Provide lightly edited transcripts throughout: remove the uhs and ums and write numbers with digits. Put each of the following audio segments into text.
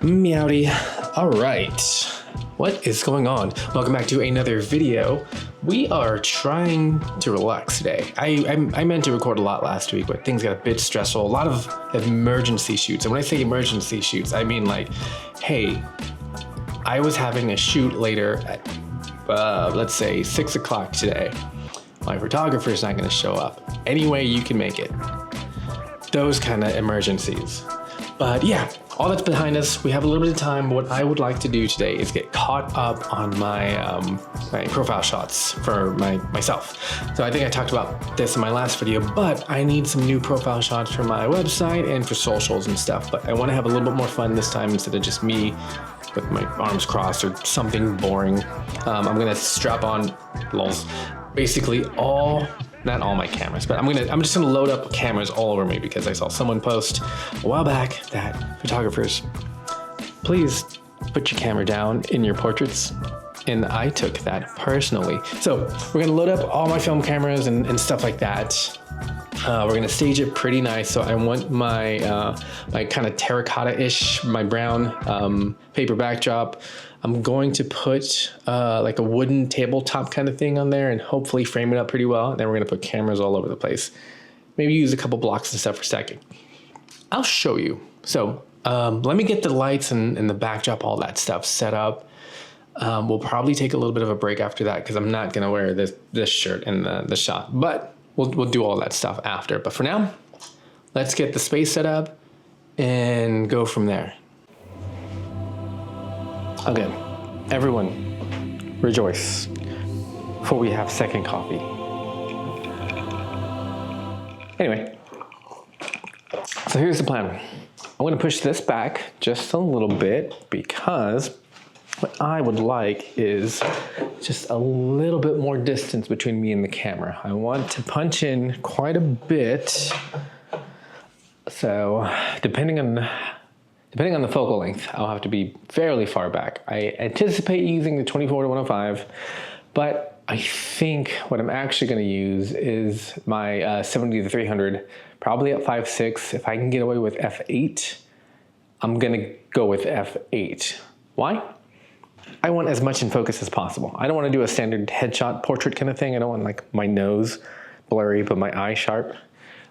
Meowdy. All right. What is going on? Welcome back to another video. We are trying to relax today. I meant to record a lot last week, but things got a bit stressful. A lot of emergency shoots. And when I say emergency shoots, I mean like, hey, I was having a shoot later at, let's say 6 o'clock today. My photographer's not gonna show up. Any way you can make it. Those kind of emergencies. But yeah, all that's behind us. We have a little bit of time. What I would like to do today is get caught up on my my profile shots for myself. So I think I talked about this in my last video, but I need some new profile shots for my website and for socials and stuff. But I want to have a little bit more fun this time instead of just me with my arms crossed or something boring. I'm gonna strap on, lols, basically not all my cameras, but I'm just gonna load up cameras all over me because I saw someone post a while back that photographers, please put your camera down in your portraits. And I took that personally. So we're gonna load up all my film cameras and stuff like that. We're gonna stage it pretty nice. So I want my my kind of terracotta-ish, my brown paper backdrop. I'm going to put like a wooden tabletop kind of thing on there and hopefully frame it up pretty well. And then we're gonna put cameras all over the place. Maybe use a couple blocks and stuff for stacking. I'll show you. So let me get the lights and the backdrop, all that stuff set up. We'll probably take a little bit of a break after that because I'm not gonna wear this shirt in the shot, but we'll do all that stuff after. But for now, let's get the space set up and go from there. Again, everyone rejoice, for we have second coffee. Anyway, so here's the plan. I'm gonna push this back just a little bit because what I would like is just a little bit more distance between me and the camera. I want to punch in quite a bit. So depending on the focal length, I'll have to be fairly far back. I anticipate using the 24 to 105, but I think what I'm actually gonna use is my 70 to 300, probably at 5.6. If I can get away with f8, I'm gonna go with f8. Why? I want as much in focus as possible. I don't want to do a standard headshot portrait kind of thing. I don't want like my nose blurry, but my eye sharp.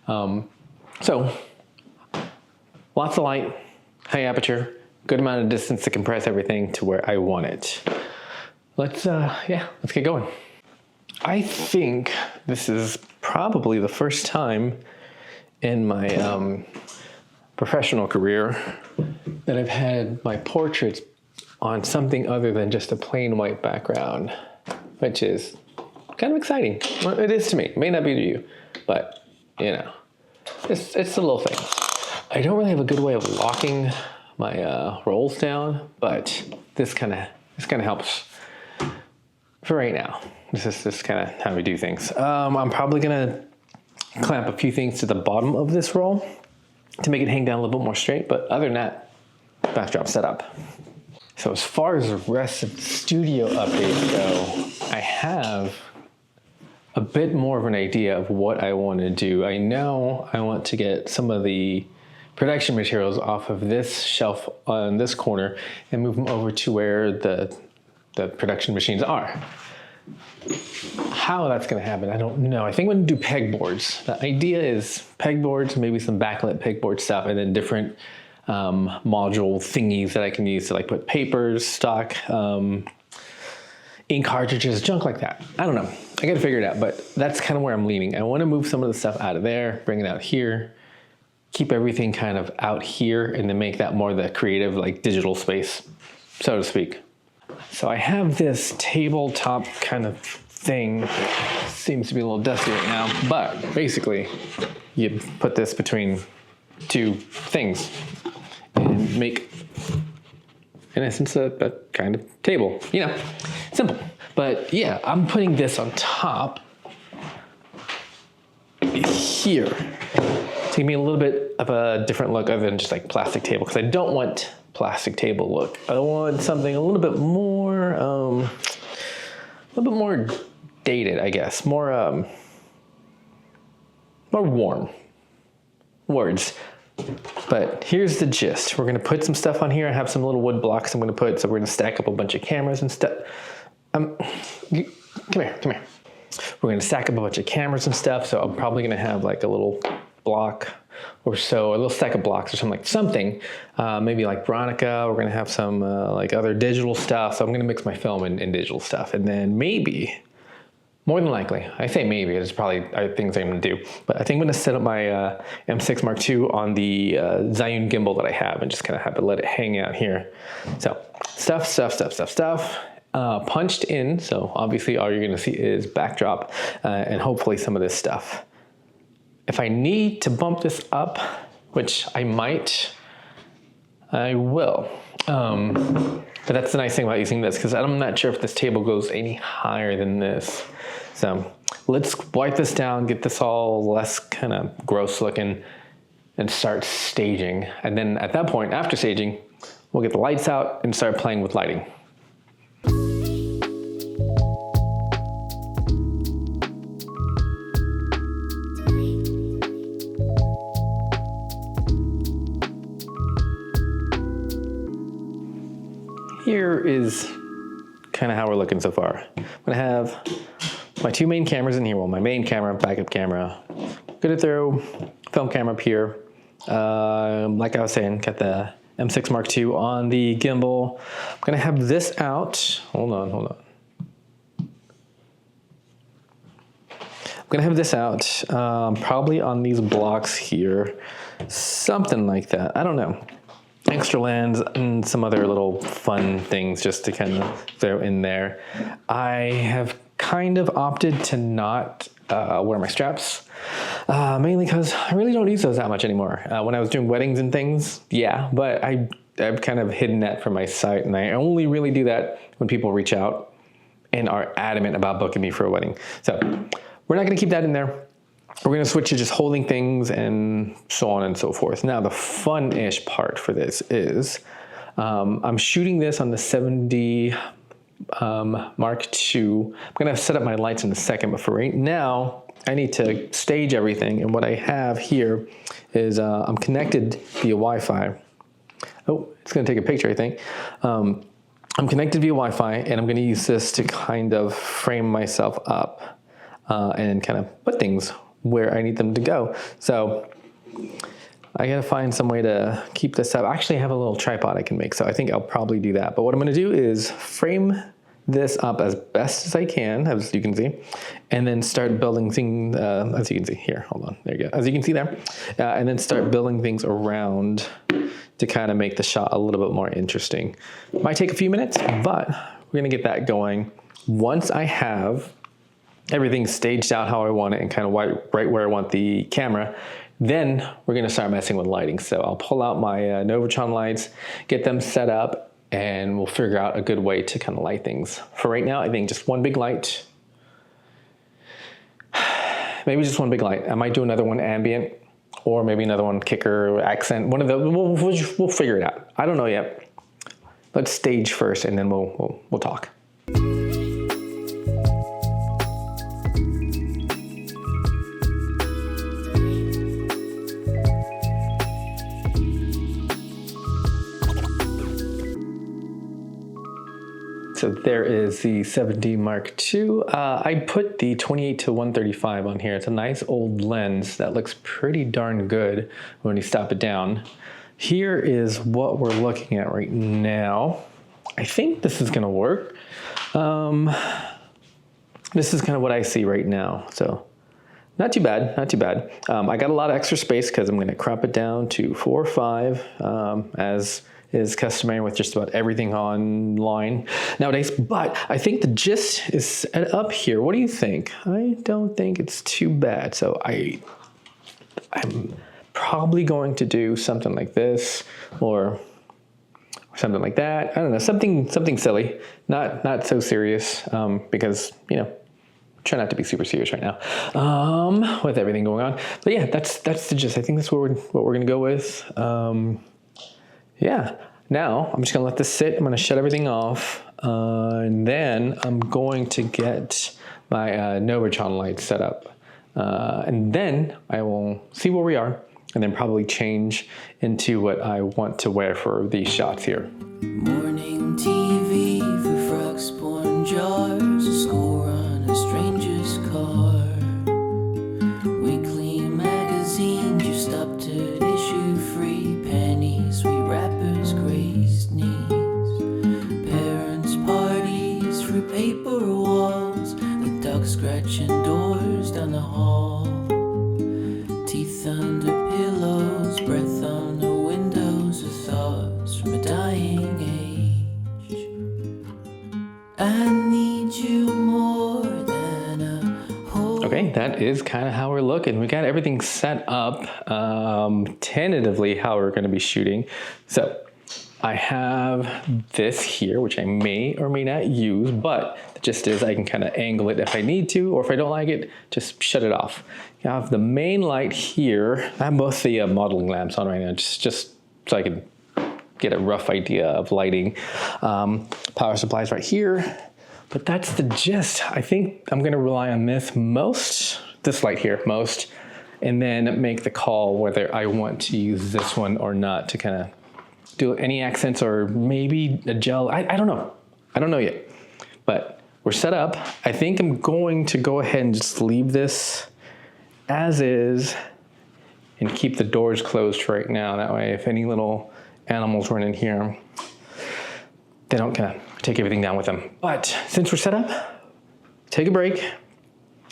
So lots of light, high aperture, good amount of distance to compress everything to where I want it. Let's get going. I think this is probably the first time in my professional career that I've had my portraits on something other than just a plain white background, which is kind of exciting. Well, it is to me. It may not be to you, but you know, it's the little thing. I don't really have a good way of locking my rolls down, but this kind of helps for right now. This is kind of how we do things. I'm probably gonna clamp a few things to the bottom of this roll to make it hang down a little bit more straight, but other than that, backdrop set up. So as far as the rest of the studio updates go, I have a bit more of an idea of what I want to do. I know I want to get some of the production materials off of this shelf on this corner and move them over to where the production machines are. How that's going to happen, I don't know. I think I'm going to do pegboards. The idea is pegboards, maybe some backlit pegboard stuff, and then different module thingies that I can use to like put papers, stock, ink cartridges, junk like that. I don't know. I gotta figure it out, but that's kind of where I'm leaning. I want to move some of the stuff out of there, bring it out here, keep everything kind of out here, and then make that more the creative, like digital space, so to speak. So I have this tabletop kind of thing. Seems to be a little dusty right now, but basically you put this between two things and make, in essence, a kind of table. You know, simple. But yeah, I'm putting this on top here to give me a little bit of a different look other than just like plastic table, because I don't want plastic table look. I want something a little bit more dated, I guess. More more warm words. But here's the gist. We're gonna put some stuff on here. I have some little wood blocks I'm gonna put, so we're gonna stack up a bunch of cameras and stuff. Come here. We're gonna stack up a bunch of cameras and stuff, so I'm probably gonna have like a little block or so, a little stack of blocks or something. Maybe like Veronica. We're gonna have some like other digital stuff. So I'm gonna mix my film and digital stuff, and then maybe, more than likely, I say maybe, it's probably things I'm gonna do, but I think I'm gonna set up my M6 Mark II on the Zhiyun gimbal that I have and just kind of have to let it hang out here. So stuff, punched in. So obviously all you're gonna see is backdrop and hopefully some of this stuff. If I need to bump this up, which I might, I will. But that's the nice thing about using this, because I'm not sure if this table goes any higher than this. So let's wipe this down, get this all less kind of gross looking, and start staging. And then at that point, after staging, we'll get the lights out and start playing with lighting. Here is kind of how we're looking so far. I'm gonna have my two main cameras in here. Well, my main camera, backup camera. Gonna throw film camera up here. Like I was saying, got the M6 Mark II on the gimbal. I'm gonna have this out. Hold on. I'm gonna have this out, probably on these blocks here. Something like that, I don't know. Extra lens and some other little fun things just to kind of throw in there. I have kind of opted to not wear my straps, mainly because I really don't use those that much anymore. When I was doing weddings and things, yeah, but I've kind of hidden that from my site, and I only really do that when people reach out and are adamant about booking me for a wedding. So we're not gonna keep that in there. We're gonna switch to just holding things and so on and so forth. Now the fun-ish part for this is, I'm shooting this on the 70 Mark II. I'm gonna set up my lights in a second, but for right now, I need to stage everything. And what I have here is I'm connected via Wi-Fi. Oh, it's gonna take a picture, I think. I'm connected via Wi-Fi, and I'm gonna use this to kind of frame myself up and kind of put things where I need them to go. So I gotta find some way to keep this up. I actually have a little tripod I can make, so I think I'll probably do that. But what I'm gonna do is frame this up as best as I can, as you can see, and then start building things, as you can see here, hold on, there you go. As you can see there, and then start building things around to kind of make the shot a little bit more interesting. Might take a few minutes, but we're gonna get that going. Once I have everything's staged out how I want it and kind of right where I want the camera, then we're gonna start messing with lighting. So I'll pull out my Novatron lights, get them set up, and we'll figure out a good way to kind of light things. For right now, I think just one big light. Maybe just one big light. I might do another one ambient, or maybe another one kicker, accent, one of those. We'll figure it out. I don't know yet. Let's stage first, and then we'll talk. So there is the 70 Mark II. I put the 28 to 135 on here. It's a nice old lens that looks pretty darn good when you stop it down. Here is what we're looking at right now. I think this is gonna work. This is kind of what I see right now. So not too bad, not too bad. I got a lot of extra space because I'm gonna crop it down to 4:5 as is customary with just about everything online nowadays, but I think the gist is set up here. What do you think? I don't think it's too bad. So I'm probably going to do something like this or something like that. I don't know, something silly, not so serious, because you know, try not to be super serious right now with everything going on. But yeah, that's the gist. I think that's what we're gonna go with. Yeah, now I'm just gonna let this sit. I'm gonna shut everything off, and then I'm going to get my Novatron lights set up. And then I will see where we are and then probably change into what I want to wear for these shots here. Morning TV for frog-spawn jars, a score on a stranger's car. Weekly magazine just up to issue-free pennies, sweet rappers, crazed knees. Parents' parties for paper walls, the dog scratching doors down the hall. Teeth under pillows, breath on the windows, of thoughts from a dying age. I need you more than a whole. Okay, that is kind of how we're looking. We got everything set up tentatively how we're going to be shooting. So I have this here, which I may or may not use, but the gist is I can kind of angle it if I need to, or if I don't like it, just shut it off. I have the main light here. I have both the modeling lamps on right now, just so I can get a rough idea of lighting. Power supplies right here, but that's the gist. I think I'm gonna rely on this light here most, and then make the call whether I want to use this one or not to kind of do any accents or maybe a gel. I don't know. I don't know yet, but we're set up. I think I'm going to go ahead and just leave this as is and keep the doors closed right now. That way, if any little animals run in here, they don't kind of take everything down with them. But since we're set up, take a break,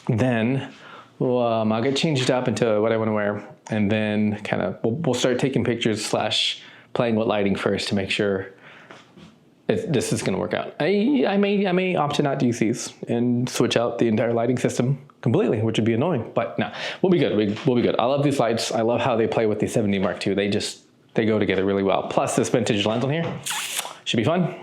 then I'll get changed up into what I want to wear, and then kind of we'll start taking pictures / playing with lighting first to make sure this is going to work out. I may opt to not use these and switch out the entire lighting system completely, which would be annoying, but no, we'll be good. We'll be good. I love these lights. I love how they play with the 70 Mark II. They go together really well. Plus this vintage lens on here should be fun.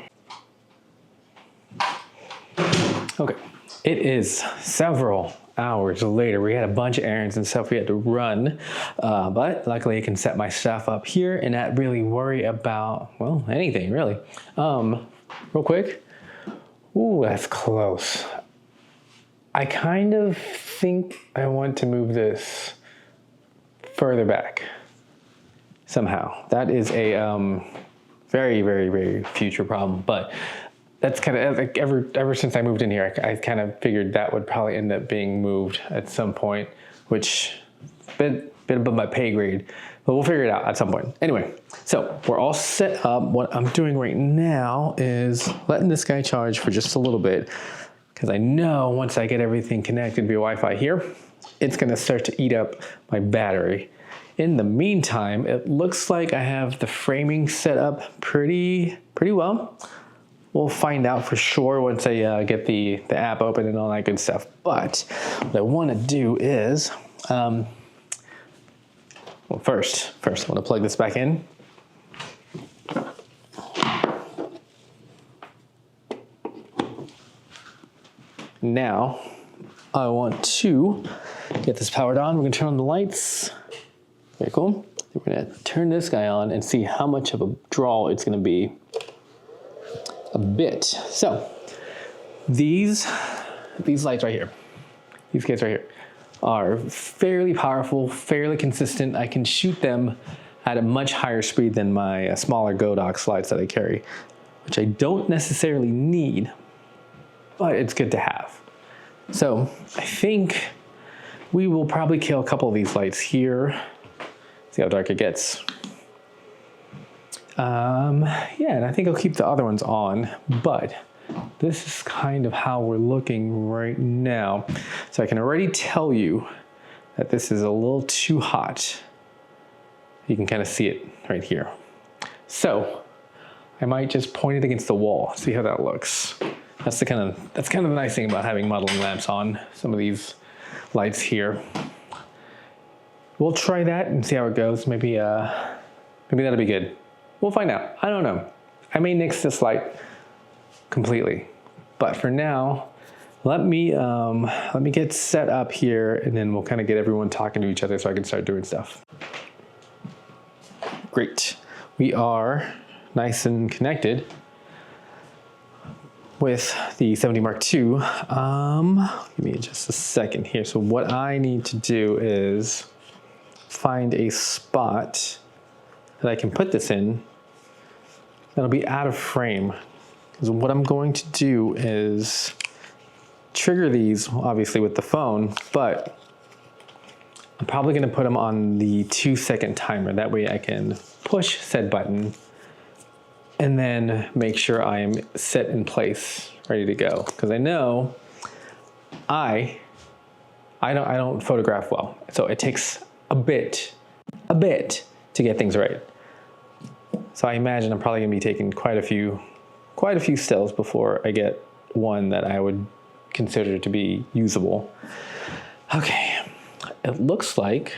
Okay, it is several hours later. We had a bunch of errands and stuff we had to run, but luckily I can set my stuff up here and not really worry about, well, anything really. Real quick. Ooh, that's close. I kind of think I want to move this further back somehow. That is a very, very, very future problem, but that's kind of like ever since I moved in here, I kind of figured that would probably end up being moved at some point, which bit above my pay grade, but we'll figure it out at some point. Anyway, so we're all set up. What I'm doing right now is letting this guy charge for just a little bit, because I know once I get everything connected via Wi-Fi here, it's gonna start to eat up my battery. In the meantime, it looks like I have the framing set up pretty well. We'll find out for sure once I get the app open and all that good stuff. But what I want to do is, well, first I want to plug this back in. Now, I want to get this powered on. We're going to turn on the lights. Very cool. We're going to turn this guy on and see how much of a draw it's going to be. A bit. So these lights right here, these kids right here, are fairly powerful, fairly consistent. I can shoot them at a much higher speed than my smaller Godox lights that I carry, which I don't necessarily need, but it's good to have. So I think we will probably kill a couple of these lights here. See how dark it gets. Yeah, and I think I'll keep the other ones on, but this is kind of how we're looking right now. So I can already tell you that this is a little too hot. You can kind of see it right here. So I might just point it against the wall, see how that looks. That's kind of the nice thing about having modeling lamps on some of these lights here. We'll try that and see how it goes. Maybe that'll be good. We'll find out. I don't know. I may nix this light completely, but for now, let me get set up here, and then we'll kind of get everyone talking to each other so I can start doing stuff. Great. We are nice and connected. with the 70 Mark II. Give me just a second here. So what I need to do is find a spot that I can put this in that'll be out of frame. Because what I'm going to do is trigger these, obviously with the phone, but I'm probably gonna put them on the 2-second timer. That way I can push said button and then make sure I am set in place, ready to go. Because I know I don't photograph well. So it takes a bit to get things right. So I imagine I'm probably gonna be taking quite a few stills before I get one that I would consider to be usable. Okay, it looks like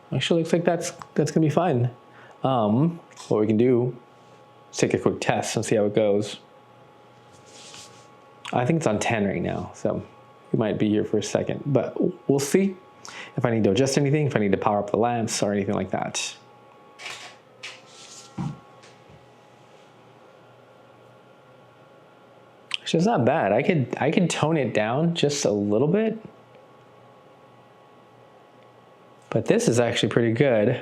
that's gonna be fine. What we can do is take a quick test and see how it goes. I think it's on 10 right now, so we might be here for a second, but we'll see if I need to adjust anything, if I need to power up the lamps or anything like that. It's not bad. I could tone it down just a little bit, but this is actually pretty good.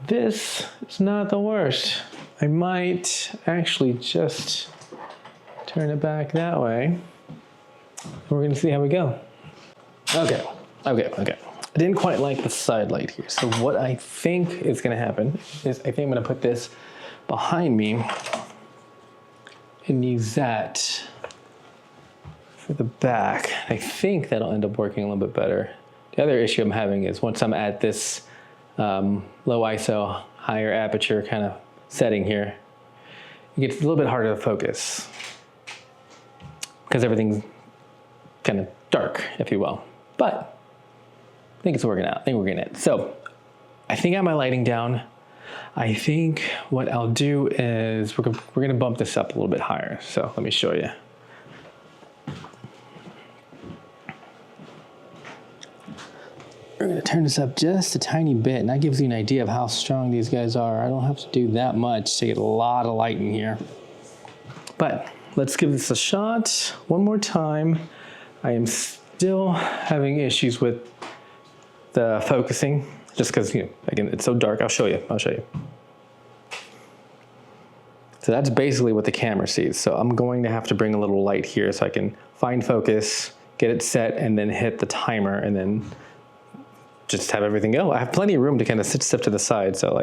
This is not the worst. I might actually just turn it back that way. We're gonna see how we go. Okay. I didn't quite like the side light here. So what I think is gonna happen is I think I'm gonna put this behind me and use that for the back. I think that'll end up working a little bit better. The other issue I'm having is once I'm at this low ISO, higher aperture kind of setting here, it gets a little bit harder to focus because everything's kind of dark, if you will. But I think it's working out. I think we're getting it. So I think I have my lighting down. I think what I'll do is we're gonna bump this up a little bit higher. So let me show you. We're gonna turn this up just a tiny bit, and that gives you an idea of how strong these guys are. I don't have to do that much to get a lot of light in here. But let's give this a shot one more time. I am still having issues with the focusing. Just because, again, it's so dark. I'll show you. So that's basically what the camera sees. So I'm going to have to bring a little light here so I can find focus, get it set, and then hit the timer, and then just have everything go. I have plenty of room to kind of sit stuff to the side. So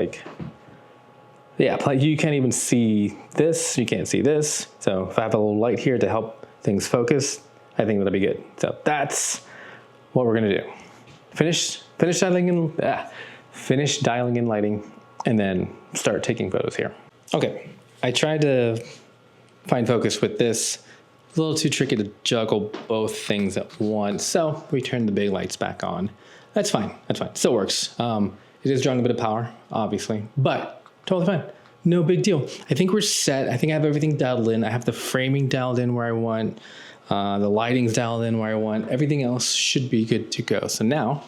yeah, you can't even see this. You can't see this. So if I have a little light here to help things focus, I think that'll be good. So that's what we're gonna do. Finish dialing in lighting, and then start taking photos here. Okay, I tried to find focus with this. It's a little too tricky to juggle both things at once, so we turned the big lights back on. That's fine, still works. It is drawing a bit of power, obviously, but totally fine. No big deal. I think we're set. I think I have everything dialed in. I have the framing dialed in where I want. The lighting's dialed in where I want. Everything else should be good to go. So now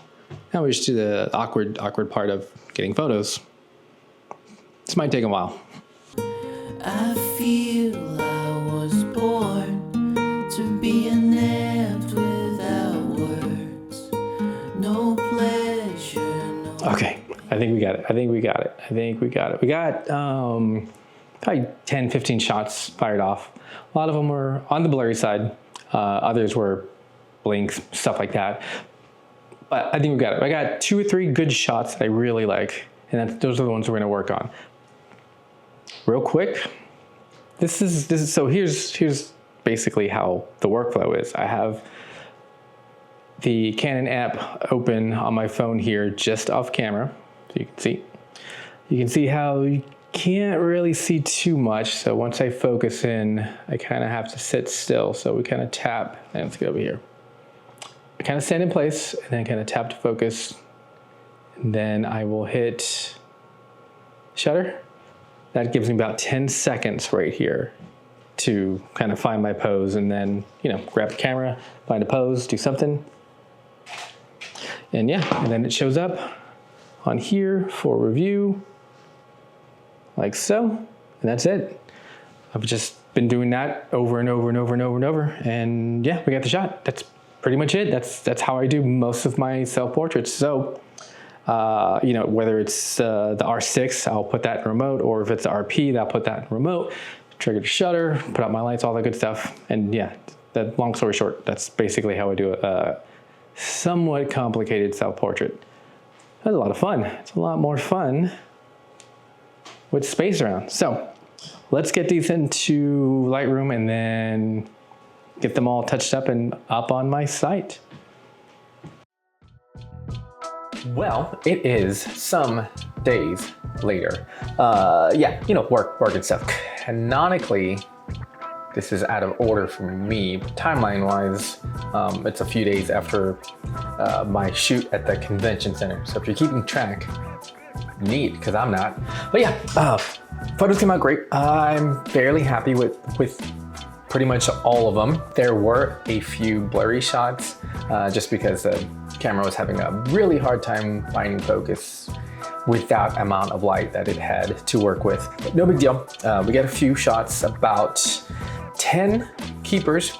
we just do the awkward part of getting photos. This might take a while. I feel I was born to be inept without words. No pleasure, no. Okay, I think we got it. We got probably 10, 15 shots fired off. A lot of them were on the blurry side. Others were blinks, stuff like that. But I think we got it. I got 2 or 3 good shots that I really like, and those are the ones we're gonna work on. Real quick, this is so here's basically how the workflow is. I have the Canon app open on my phone here, just off camera, so you can see. You can see how you can't really see too much. So once I focus in, I kind of have to sit still. So we kind of tap, and let's get over here. I kind of stand in place and then kind of tap to focus. And then I will hit shutter. That gives me about 10 seconds right here to kind of find my pose, and then, grab the camera, find a pose, do something. And yeah, and then it shows up on here for review, like so, and that's it. I've just been doing that over and over and over and over and over. And yeah, we got the shot. That's pretty much it. That's how I do most of my self-portraits. So, you know, whether it's the R6, I'll put that in remote, or if it's the RP, I'll put that in remote, trigger the shutter, put out my lights, all that good stuff. And yeah, that long story short, that's basically how I do a somewhat complicated self-portrait. That's a lot of fun. It's a lot more fun with space around. So let's get these into Lightroom and then get them all touched up and up on my site. Well, it is some days later. Yeah, you know, work and stuff. Canonically, this is out of order for me, but timeline-wise, it's a few days after my shoot at the convention center. So if you're keeping track, neat, because I'm not. But yeah, photos came out great. I'm fairly happy with pretty much all of them. There were a few blurry shots, just because the camera was having a really hard time finding focus with that amount of light that it had to work with. But no big deal. We got a few shots, about 10 keepers.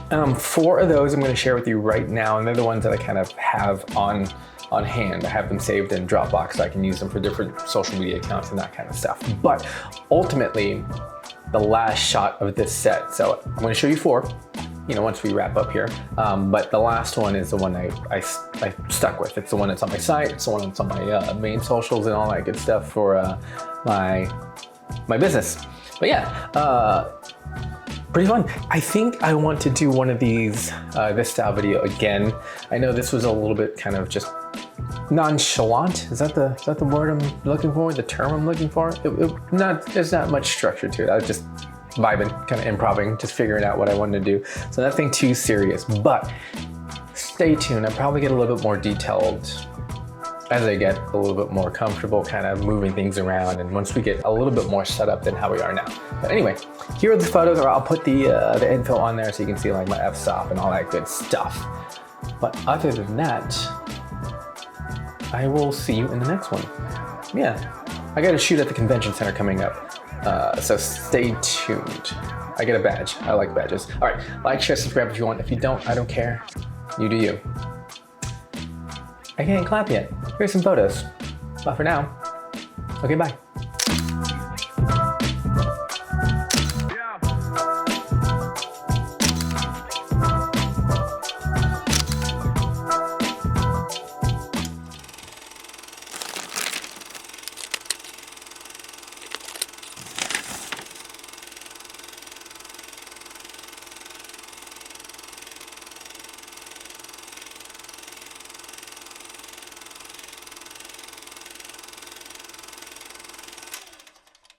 4 of those I'm going to share with you right now, and they're the ones that I kind of have on hand. I have them saved in Dropbox so I can use them for different social media accounts and that kind of stuff. But ultimately, the last shot of this set, so I'm going to show you 4, you know, once we wrap up here. But the last one is the one I stuck with. It's the one that's on my site. It's the one that's on my main socials and all that good stuff for my business. But yeah, pretty fun. I think I want to do one of these, this style video again. I know this was a little bit kind of just nonchalant. Is that the word I'm looking for? The term I'm looking for? There's not much structure to it. I was just vibing, kind of improvising, just figuring out what I wanted to do. So nothing too serious, but stay tuned. I'll probably get a little bit more detailed as I get a little bit more comfortable kind of moving things around, and once we get a little bit more set up than how we are now. But anyway, here are the photos, or I'll put the info on there so you can see like my f-stop and all that good stuff. But other than that, I will see you in the next one. Yeah, I got a shoot at the convention center coming up, so stay tuned. I get a badge. I like badges. All right, like, share, subscribe if you want. If you don't, I don't care. You do you. I can't clap yet. Here's some photos. But for now, okay, bye.